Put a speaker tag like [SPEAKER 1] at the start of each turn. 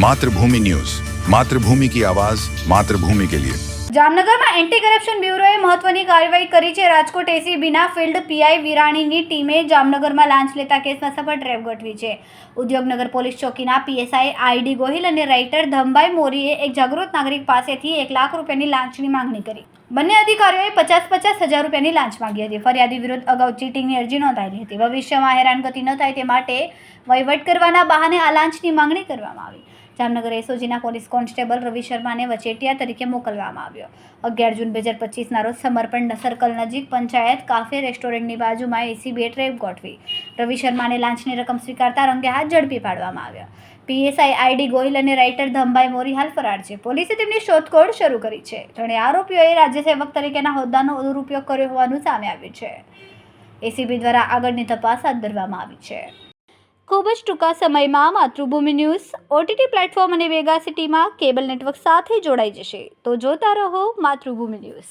[SPEAKER 1] मातृभूमि न्यूज, मातृभूमि की आवाज, मातृभूमि के लिए।
[SPEAKER 2] જામનગરમાં એન્ટી કરપ્શન બ્યુરોએ મહત્વની કાર્યવાહી કરી છે। રાજકોટ એસીબીના ફિલ્ડ પીઆઈ વિરાણીની ટીમે જામનગરમાં લાંચ લેતા કેસમાં સફળ ટ્રેપ ગોઠવી છે। ઉદ્યોગનગર પોલીસ ચોકીના પીએસઆઈ આઈડી ગોહિલ અને રાઇટર ધમભાઈ મોરીએ એક જાગૃત નાગરિક પાસેથી 1 લાખ રૂપિયાની લાંચની માંગણી કરી। બંને અધિકારીઓએ 50,000 રૂપિયાની લાંચ માંગી હતી। ફરિયાદી વિરુદ્ધ અગાઉ ચીટિંગની અરજી નોંધાયેલી હતી। ભવિષ્યમાં હેરાનગતિ ન થાય તે માટે વહીવટ કરવાના બહાને આ લાંચની માંગણી કરવામાં આવી। જામનગર એસઓજીના પોલીસ કોન્સ્ટેબલ રવિ શર્માને વચેટિયા તરીકે મોકલવામાં આવ્યો। 11 જૂન 2025ના રોજ સમર્પણ સર્કલ નજીક પંચાયત કાફે રેસ્ટોરન્ટની બાજુમાં એસીબીએ ટ્રેપ ગોઠવી રવિ શર્માને લાંચની રકમ સ્વીકારતા રંગે હાથ ઝડપી પાડવામાં આવ્યા। પીએસઆઈ આઈડી ગોહિલ અને રાઇટર ધમભાઈ મોરી હાલ ફરાર છે। પોલીસે તેમની શોધખોળ શરૂ કરી છે। ત્રણેય આરોપીઓએ રાજ્ય સેવક તરીકેના હોદ્દાનો દુરુપયોગ કર્યો હોવાનું સામે આવ્યું છે। એસીબી દ્વારા આગળની તપાસ હાથ ધરવામાં આવી છે। ખૂબ જ ટૂંકા સમયમાં માતૃભૂમિ ન્યૂઝ ઓટીટી પ્લેટફોર્મ અને વેગા સિટીમાં કેબલ નેટવર્ક સાથે જોડાઈ જશે, તો જોતા રહો માતૃભૂમિ ન્યૂઝ।